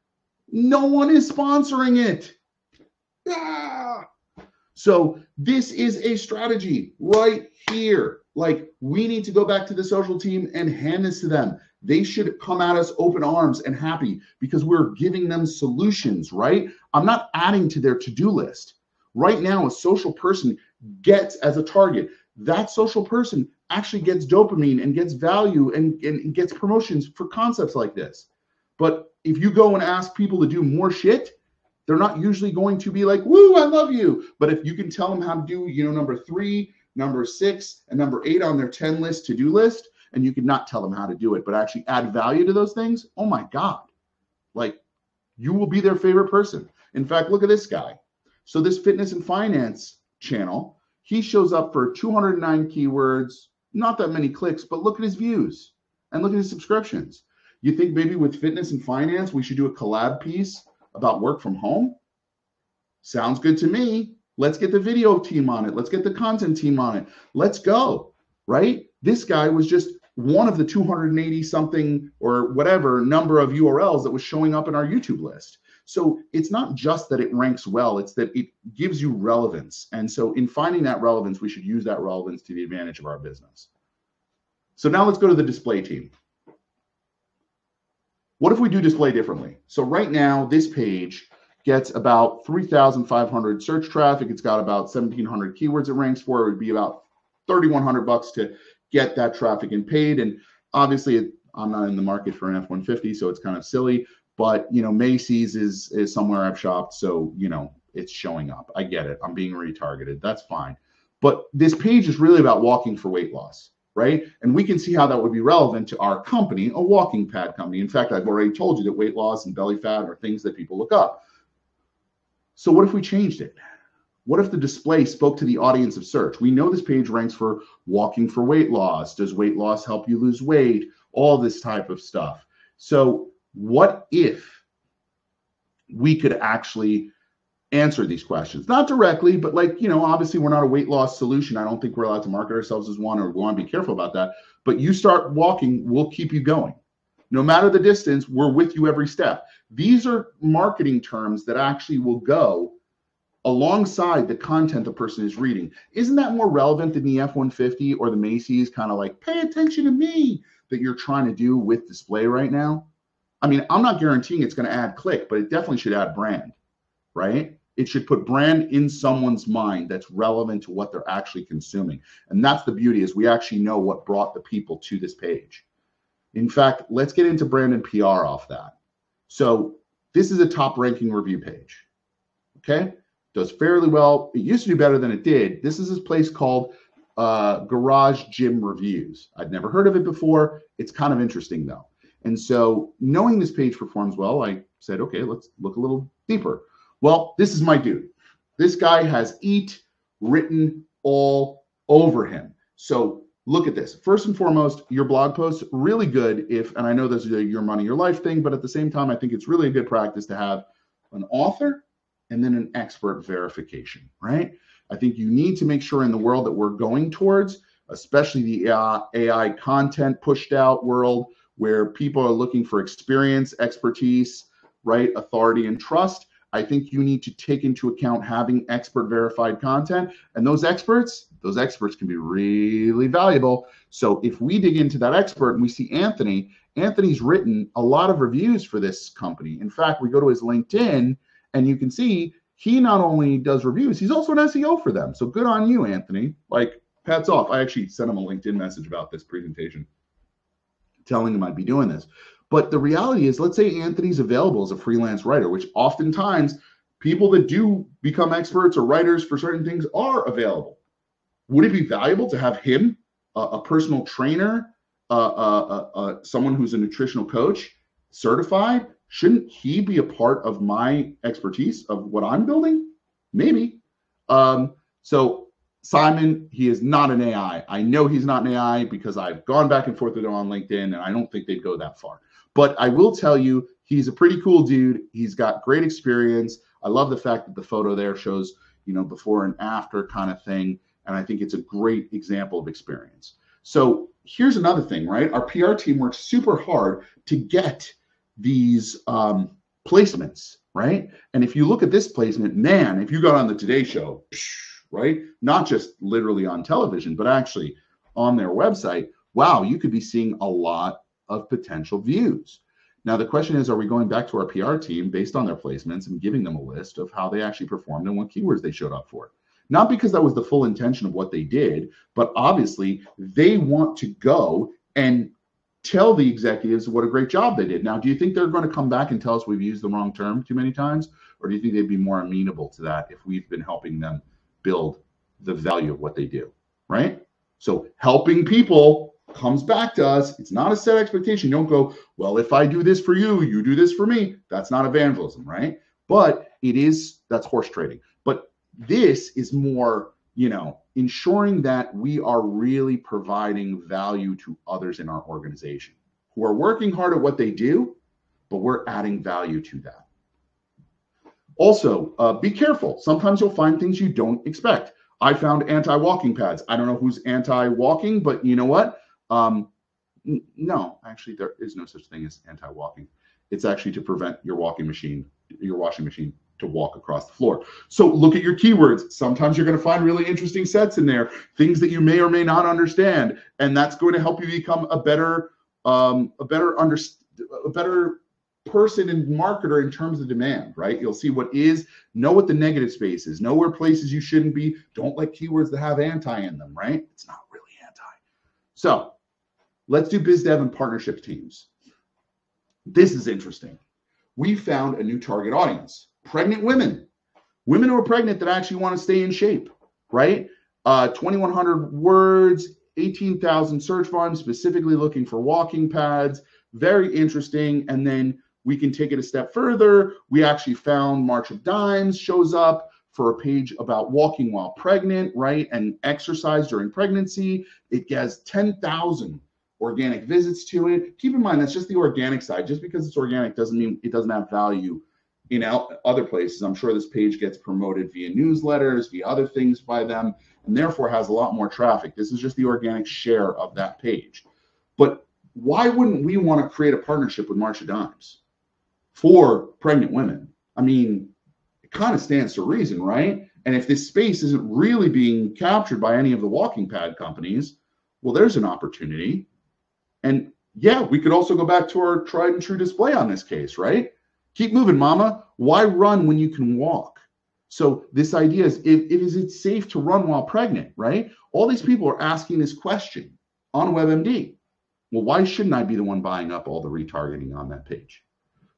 Speaker 2: No one is sponsoring it. Ah! So this is a strategy right here. Like, we need to go back to the social team and hand this to them. They should come at us open arms and happy because we're giving them solutions, right? I'm not adding to their to-do list. Right now, a social person gets as a target. That social person actually gets dopamine and gets value and gets promotions for concepts like this. But if you go and ask people to do more shit, they're not usually going to be like, woo, I love you. But if you can tell them how to do, number 3, number 6, and number 8 on their 10 list to-do list, and you can not tell them how to do it, but actually add value to those things, oh my God, like, you will be their favorite person. In fact, look at this guy. So this fitness and finance channel, he shows up for 209 keywords, not that many clicks, but look at his views and look at his subscriptions. You think maybe with fitness and finance, we should do a collab piece about work from home? Sounds good to me. Let's get the video team on it. Let's get the content team on it. Let's go, right? This guy was just one of the 280 something or whatever number of URLs that was showing up in our YouTube list. So it's not just that it ranks well, it's that it gives you relevance. And so in finding that relevance, we should use that relevance to the advantage of our business. So now let's go to the display team. What if we do display differently? So right now, this page gets about 3,500 search traffic. It's got about 1,700 keywords it ranks for. It would be about $3,100 to get that traffic and paid. And obviously, I'm not in the market for an F-150, so it's kind of silly. But, Macy's is somewhere I've shopped, so, it's showing up. I get it. I'm being retargeted. That's fine. But this page is really about walking for weight loss, right? And we can see how that would be relevant to our company, a walking pad company. In fact, I've already told you that weight loss and belly fat are things that people look up. So what if we changed it? What if the display spoke to the audience of search? We know this page ranks for walking for weight loss. Does weight loss help you lose weight? All this type of stuff. So what if we could actually answer these questions? Not directly, but obviously we're not a weight loss solution. I don't think we're allowed to market ourselves as one, or we want to be careful about that. But you start walking, we'll keep you going. No matter the distance, we're with you every step. These are marketing terms that actually will go alongside the content the person is reading. Isn't that more relevant than the F-150 or the Macy's kind of like, pay attention to me, that you're trying to do with display right now? I mean, I'm not guaranteeing it's going to add click, but it definitely should add brand, right? It should put brand in someone's mind that's relevant to what they're actually consuming. And that's the beauty, is we actually know what brought the people to this page. In fact, let's get into brand and PR off that. So this is a top ranking review page. Okay, does fairly well. It used to do better than it did. This is this place called Garage Gym Reviews. I'd never heard of it before. It's kind of interesting though. And so knowing this page performs well, I said, okay, let's look a little deeper. Well, this is my dude. This guy has EAT written all over him. So look at this. First and foremost, your blog posts, really good if, and I know this is a your money, your life thing, but at the same time, I think it's really a good practice to have an author and then an expert verification, right? I think you need to make sure in the world that we're going towards, especially the AI content pushed out world, where people are looking for experience, expertise, right, authority, and trust. I think you need to take into account having expert verified content, and those experts can be really valuable. So if we dig into that expert and we see Anthony's written a lot of reviews for this company. In fact, we go to his LinkedIn and you can see he not only does reviews, he's also an SEO for them. So good on you, Anthony. Like, hats off. I actually sent him a LinkedIn message about this presentation, telling him I'd be doing this. But the reality is, let's say Anthony's available as a freelance writer, which oftentimes people that do become experts or writers for certain things are available. Would it be valuable to have him, a personal trainer, someone who's a nutritional coach, certified? Shouldn't he be a part of my expertise of what I'm building? Maybe. So Simon, he is not an AI. I know he's not an AI because I've gone back and forth with him on LinkedIn, and I don't think they'd go that far. But I will tell you, he's a pretty cool dude. He's got great experience. I love the fact that the photo there shows, before and after kind of thing. And I think it's a great example of experience. So here's another thing, right? Our PR team works super hard to get these placements, right? And if you look at this placement, man, if you got on the Today Show, right, not just literally on television, but actually on their website, wow, you could be seeing a lot of potential views. Now, the question is, are we going back to our PR team based on their placements and giving them a list of how they actually performed and what keywords they showed up for? Not because that was the full intention of what they did, but obviously they want to go and tell the executives what a great job they did. Now, do you think they're going to come back and tell us we've used the wrong term too many times? Or do you think they'd be more amenable to that if we've been helping them build the value of what they do, right? So helping people comes back to us. It's not a set expectation. You don't go, well, if I do this for you, you do this for me. That's not evangelism, right? But it is, that's horse trading. But this is more, you know, ensuring that we are really providing value to others in our organization who are working hard at what they do, but we're adding value to that. Also, be careful. Sometimes you'll find things you don't expect. I found anti-walking pads. I don't know who's anti-walking, but you know what? No, actually, there is no such thing as anti-walking. It's actually to prevent your washing machine to walk across the floor. So look at your keywords. Sometimes you're going to find really interesting sets in there, things that you may or may not understand, and that's going to help you become a better person and marketer in terms of demand, right? You'll see what is, know what the negative space is, know where places you shouldn't be. Don't like keywords that have anti in them, right? It's not really anti. So let's do biz dev and partnership teams. This is interesting. We found a new target audience, pregnant women who are pregnant that actually want to stay in shape, right? 2,100 words, 18,000 search volumes, specifically looking for walking pads. Very interesting. And then we can take it a step further. We actually found March of Dimes shows up for a page about walking while pregnant, right? And exercise during pregnancy. It has 10,000 organic visits to it. Keep in mind, that's just the organic side. Just because it's organic doesn't mean it doesn't have value in other places. I'm sure this page gets promoted via newsletters, via other things by them, and therefore has a lot more traffic. This is just the organic share of that page. But why wouldn't we want to create a partnership with March of Dimes for pregnant women? I mean, it kind of stands to reason, right? And if this space isn't really being captured by any of the walking pad companies, well, there's an opportunity. And yeah, we could also go back to our tried and true display on this case, right? Keep moving, mama. Why run when you can walk? So this idea is, is it safe to run while pregnant, right? All these people are asking this question on WebMD. Well, why shouldn't I be the one buying up all the retargeting on that page?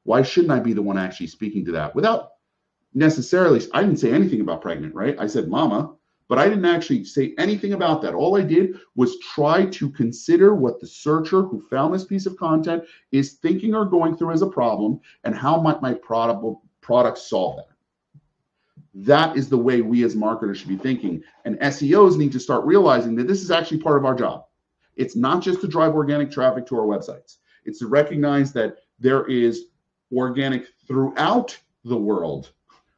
Speaker 2: Why shouldn't I be the one actually speaking to that without necessarily, I didn't say anything about pregnant, right? I said mama, but I didn't actually say anything about that. All I did was try to consider what the searcher who found this piece of content is thinking or going through as a problem, and how might my product solve that. That is the way we as marketers should be thinking. And SEOs need to start realizing that this is actually part of our job. It's not just to drive organic traffic to our websites. It's to recognize that there is organic throughout the world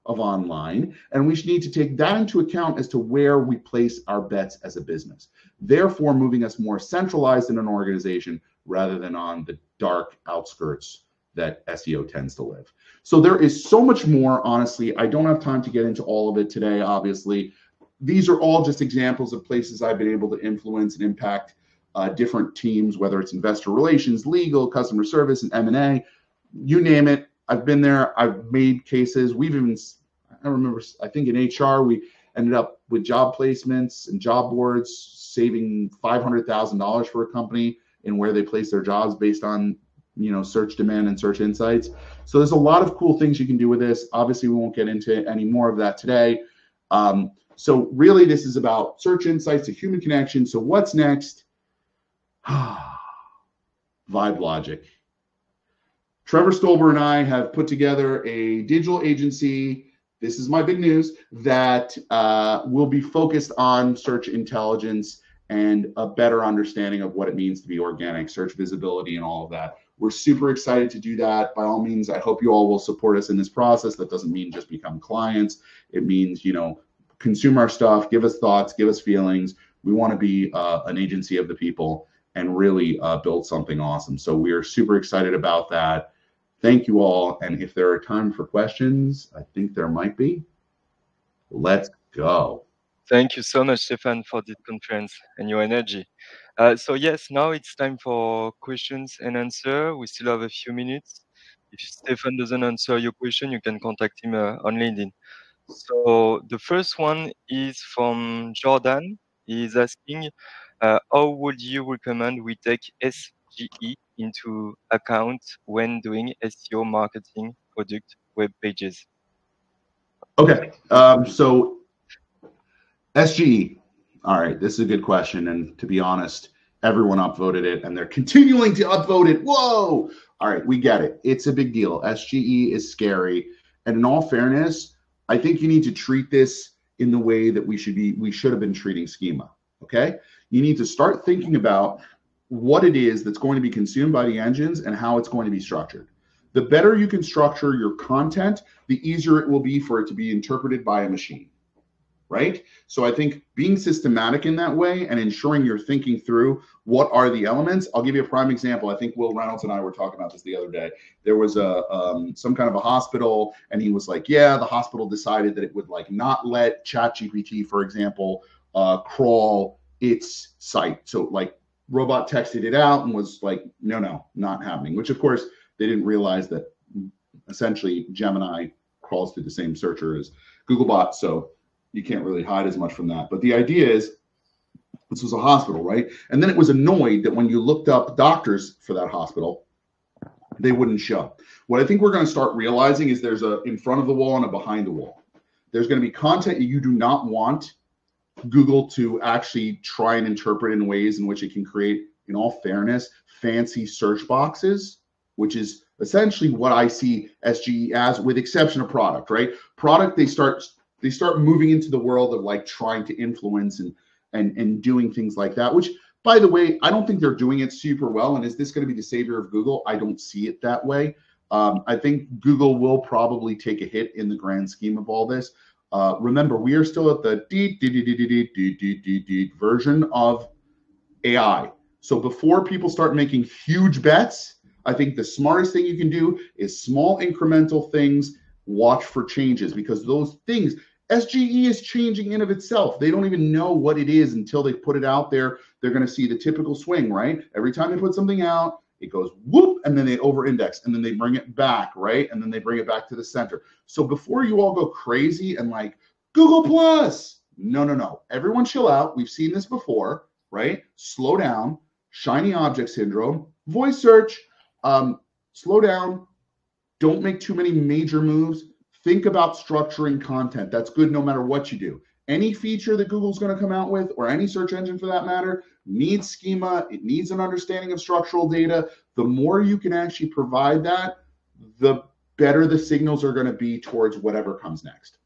Speaker 2: of online, and we need to take that into account as to where we place our bets as a business, therefore moving us more centralized in an organization rather than on the dark outskirts that SEO tends to live. So there is so much more, honestly. I don't have time to get into all of it today, obviously. These are all just examples of places I've been able to influence and impact different teams, whether it's investor relations, legal, customer service, and M&A, you name it. I've been there. I've made cases. We've even, I remember, I think in HR, we ended up with job placements and job boards, saving $500,000 for a company in where they place their jobs based on, you know, search demand and search insights. So there's a lot of cool things you can do with this. Obviously, we won't get into any more of that today. So really, this is about search insights, a human connection. So what's next? Vibe Logic. Trevor Stolber and I have put together a digital agency. This is my big news, that will be focused on search intelligence and a better understanding of what it means to be organic, search visibility, and all of that. We're super excited to do that. By all means, I hope you all will support us in this process. That doesn't mean just become clients. It means, you know, consume our stuff, give us thoughts, give us feelings. We want to be an agency of the people and really build something awesome. So we are super excited about that. Thank you all. And if there are time for questions, I think there might be. Let's go.
Speaker 1: Thank you so much, Stephan, for this conference and your energy. So yes, now it's time for questions and answer. We still have a few minutes. If Stephan doesn't answer your question, you can contact him on LinkedIn. So the first one is from Jordan. He is asking, how would you recommend we take SGE into account when doing SEO marketing product web pages?
Speaker 2: Okay. So SGE. All right. This is a good question. And to be honest, everyone upvoted it and they're continuing to upvote it. Whoa. All right. We get it. It's a big deal. SGE is scary. And in all fairness, I think you need to treat this in the way that we should have been treating schema. Okay. You need to start thinking about what it is that's going to be consumed by the engines and how it's going to be structured. The better you can structure your content, the easier it will be for it to be interpreted by a machine. Right? So I think being systematic in that way and ensuring you're thinking through what are the elements. I'll give you a prime example. I think Will Reynolds and I were talking about this the other day. There was some kind of a hospital, and he was like, yeah, the hospital decided that it would like not let ChatGPT, for example, crawl its site. So like robot texted it out and was like, no, not happening, which of course they didn't realize that essentially Gemini crawls through the same searcher as Googlebot. So you can't really hide as much from that. But the idea is, this was a hospital, right? And then it was annoyed that when you looked up doctors for that hospital, they wouldn't show. What I think we're going to start realizing is there's a in front of the wall and a behind the wall. There's going to be content you do not want Google to actually try and interpret in ways in which it can create, in all fairness, fancy search boxes, which is essentially what I see SGE as, with exception of product, right? Product, they start moving into the world of like trying to influence and doing things like that, which, by the way, I don't think they're doing it super well. And is this going to be the savior of Google? I don't see it that way. I think Google will probably take a hit in the grand scheme of all this. Remember, we are still at the version of AI. So before people start making huge bets, I think the smartest thing you can do is small incremental things, watch for changes, because those things, SGE is changing in of itself. They don't even know what it is until they put it out there. They're going to see the typical swing, right? Every time they put something out, it goes whoop, and then they over-index, and then they bring it back, right? And then they bring it back to the center. So before you all go crazy and like, Google Plus, no. Everyone chill out. We've seen this before, right? Slow down. Shiny object syndrome. Voice search. Slow down. Don't make too many major moves. Think about structuring content. That's good no matter what you do. Any feature that Google's going to come out with, or any search engine for that matter, needs schema. It needs an understanding of structural data. The more you can actually provide that, the better the signals are going to be towards whatever comes next.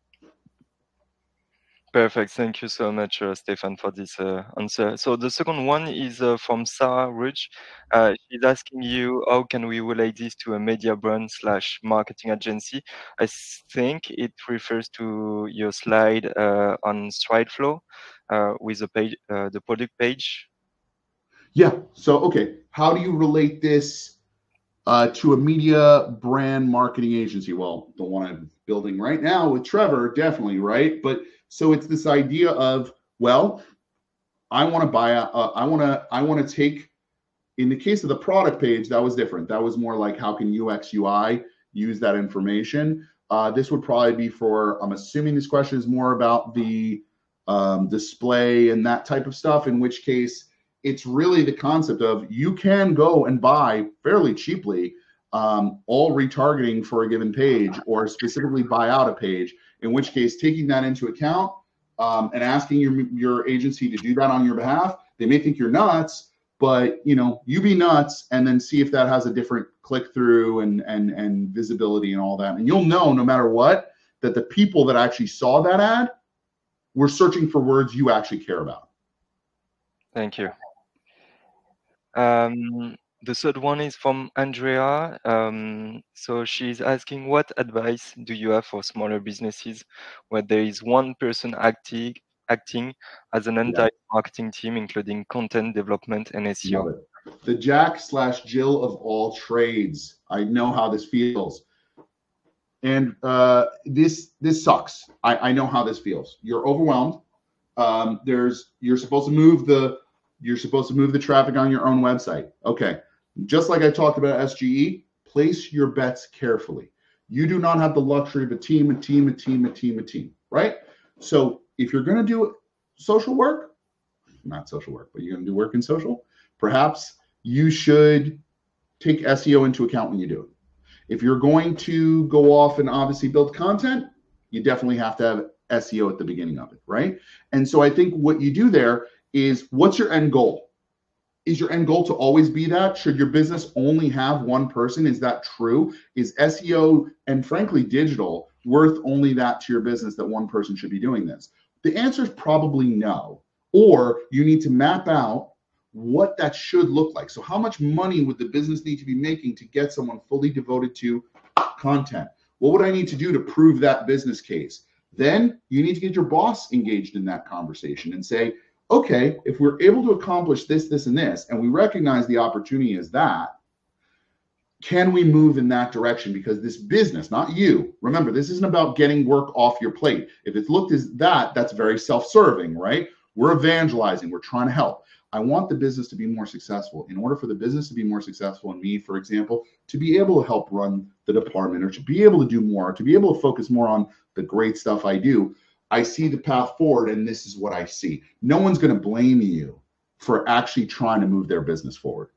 Speaker 1: Perfect. Thank you so much, Stephan, for this answer. So the second one is from Sarah Rich. She's asking you, how can we relate this to a media brand / marketing agency? I think it refers to your slide on StrideFlow with the page, the product page.
Speaker 2: Yeah. So, okay. How do you relate this to a media brand marketing agency? Well, the one I'm building right now with Trevor, definitely, right? But so it's this idea of, well, I want to buy I want to take, in the case of the product page, that was different. That was more like, how can UX UI use that information? This would probably be for, I'm assuming this question is more about the display and that type of stuff, in which case it's really the concept of, you can go and buy fairly cheaply all retargeting for a given page, or specifically buy out a page, in which case taking that into account and asking your agency to do that on your behalf. They may think you're nuts, but you be nuts and then see if that has a different click through and visibility and all that. And you'll know, no matter what, that the people that actually saw that ad were searching for words you actually care about.
Speaker 1: Thank you. The third one is from Andrea. So she's asking, what advice do you have for smaller businesses where there is one person acting as an entire marketing team, including content development and SEO?
Speaker 2: Love it. The Jack/Jill of all trades. I know how this feels. And this sucks. I know how this feels. You're overwhelmed. You're supposed to move the traffic on your own website. Okay. Just like I talked about SGE, place your bets carefully. You do not have the luxury of a team, right? So if you're going to do social work, not social work, but you're going to do work in social, perhaps you should take SEO into account when you do it. If you're going to go off and obviously build content, you definitely have to have SEO at the beginning of it, right? And so I think what you do there is, what's your end goal? Is your end goal to always be that? Should your business only have one person? Is that true? Is SEO and frankly digital worth only that to your business, that one person should be doing this? The answer is probably no. Or you need to map out what that should look like. So how much money would the business need to be making to get someone fully devoted to content? What would I need to do to prove that business case? Then you need to get your boss engaged in that conversation and say, okay, if we're able to accomplish this, this, and this, and we recognize the opportunity as that, can we move in that direction? Because this business, not you, remember, this isn't about getting work off your plate. If it's looked as that, that's very self-serving, right? We're evangelizing, we're trying to help. I want the business to be more successful. In order for the business to be more successful, and me, for example, to be able to help run the department, or to be able to do more, to be able to focus more on the great stuff I do, I see the path forward, and this is what I see. No one's going to blame you for actually trying to move their business forward.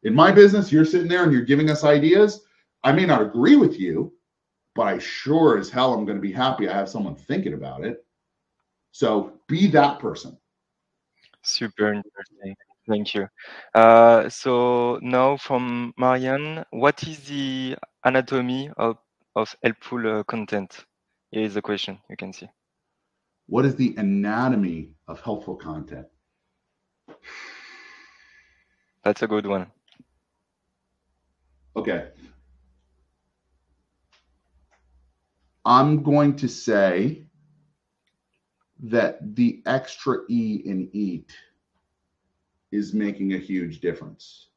Speaker 2: In my business, you're sitting there and you're giving us ideas. I may not agree with you, but I sure as hell am going to be happy I have someone thinking about it. So be that person.
Speaker 1: Super interesting. Thank you. So now from Marianne, what is the anatomy of helpful content? Here is the question, you can see.
Speaker 2: What is the anatomy of helpful content?
Speaker 1: That's a good one.
Speaker 2: Okay. I'm going to say that the extra E in eat is making a huge difference.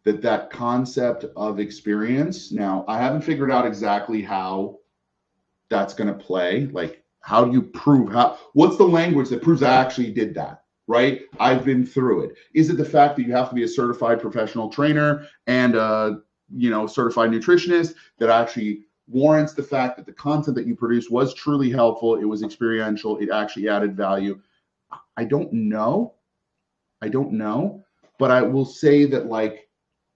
Speaker 2: That concept of experience. Now, I haven't figured out exactly how that's going to play. Like, how do you prove what's the language that proves I actually did that, right? I've been through it. Is it the fact that you have to be a certified professional trainer and certified nutritionist that actually warrants the fact that the content that you produced was truly helpful, it was experiential, it actually added value? I don't know, but I will say that, like,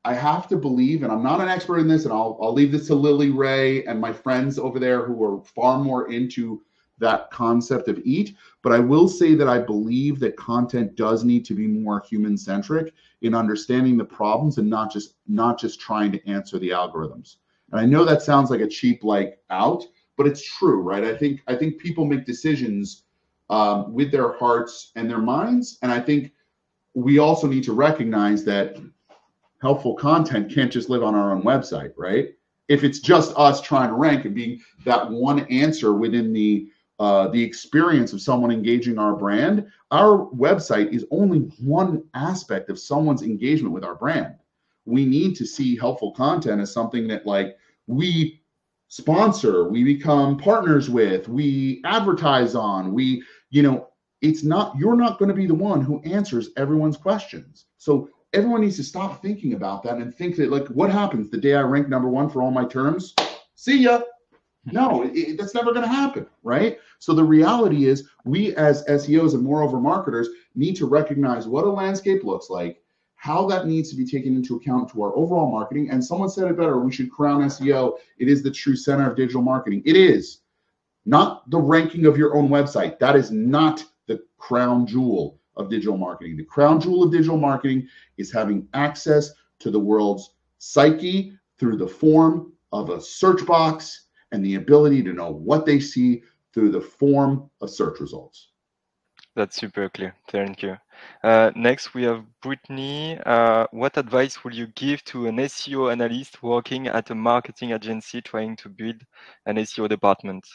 Speaker 2: I have to believe, and I'm not an expert in this, and I'll leave this to Lily Ray and my friends over there who are far more into that concept of eat, but I will say that I believe that content does need to be more human-centric in understanding the problems and not just trying to answer the algorithms. And I know that sounds like a cheap out, but it's true, right? I think people make decisions with their hearts and their minds, and I think we also need to recognize that helpful content can't just live on our own website, right? If it's just us trying to rank and being that one answer within the experience of someone engaging our brand, our website is only one aspect of someone's engagement with our brand. We need to see helpful content as something that, like, we sponsor, we become partners with, we advertise on, you're not going to be the one who answers everyone's questions. So everyone needs to stop thinking about that and think that, like, what happens the day I rank #1 for all my terms? See ya. No, that's never going to happen, right? So the reality is, we as SEOs and moreover marketers need to recognize what a landscape looks like, how that needs to be taken into account to our overall marketing. And someone said it better, we should crown SEO. It is the true center of digital marketing. It is not the ranking of your own website. That is not the crown jewel of digital marketing. The crown jewel of digital marketing is having access to the world's psyche through the form of a search box and the ability to know what they see through the form of search results.
Speaker 1: That's super clear. Thank you. Next, we have Brittany. What advice will you give to an SEO analyst working at a marketing agency trying to build an SEO department?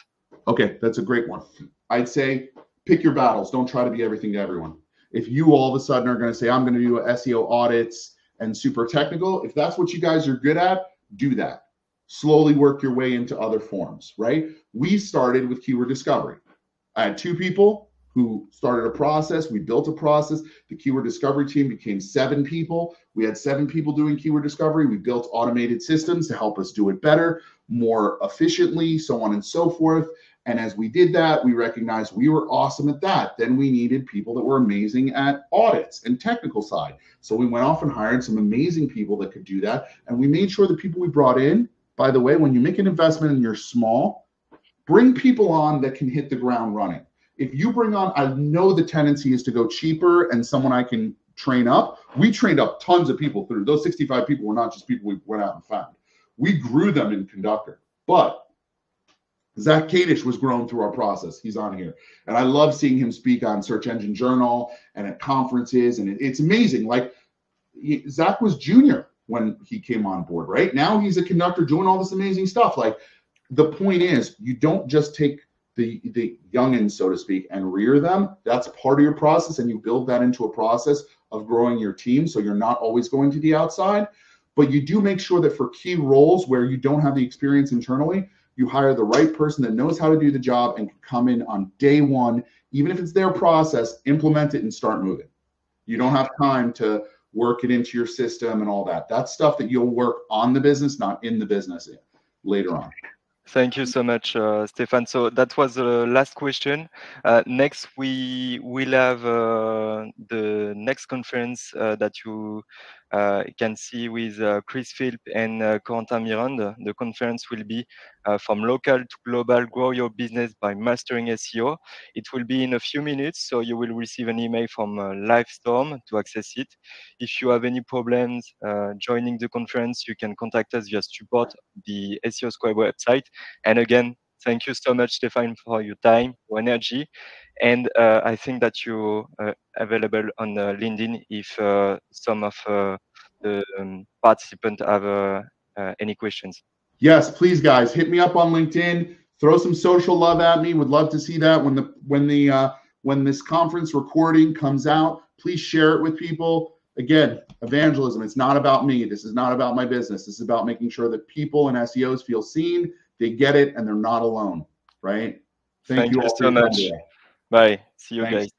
Speaker 2: Okay, that's a great one. I'd say pick your battles. Don't try to be everything to everyone. If you all of a sudden are going to say, I'm going to do SEO audits and super technical. If that's what you guys are good at, do that. Slowly work your way into other forms, right? We started with keyword discovery. I had 2 people who started a process. We built a process. The keyword discovery team became 7 people. We had 7 people doing keyword discovery. We built automated systems to help us do it better, more efficiently, so on and so forth. And as we did that, we recognized we were awesome at that. Then we needed people that were amazing at audits and technical side. So we went off and hired some amazing people that could do that. And we made sure the people we brought in, by the way, when you make an investment and you're small, bring people on that can hit the ground running. If you bring on, I know the tendency is to go cheaper and someone I can train up. We trained up tons of people through. Those 65 people were not just people we went out and found. We grew them in Conductor. But Zach Kadish was grown through our process. He's on here. And I love seeing him speak on Search Engine Journal and at conferences. And it's amazing. Like, Zach was junior when he came on board, right? Now he's a conductor doing all this amazing stuff. Like, the point is, you don't just take the youngins, so to speak, and rear them. That's part of your process, and you build that into a process of growing your team, so you're not always going to the outside. But you do make sure that for key roles where you don't have the experience internally, you hire the right person that knows how to do the job and can come in on day one, even if it's their process, implement it and start moving. You don't have time to work it into your system and all that. That's stuff that you'll work on the business, not in the business later on.
Speaker 1: Thank you so much, Stephan. So that was the last question. Next, we will have the next conference that you can see with Chris Philp and Corentin Mirande. The conference will be from local to global, grow your business by mastering SEO. It will be in a few minutes, so you will receive an email from Livestorm to access it. If you have any problems joining the conference, you can contact us via support the SEO Square website. And again, thank you so much, Stephan, for your time, your energy. And I think that you're available on LinkedIn if some of the participants have any questions.
Speaker 2: Yes, please, guys, hit me up on LinkedIn. Throw some social love at me. Would love to see that when this conference recording comes out. Please share it with people. Again, evangelism. It's not about me. This is not about my business. This is about making sure that people and SEOs feel seen, they get it, and they're not alone. Right? Thank you all
Speaker 1: so much. Bye. See you guys.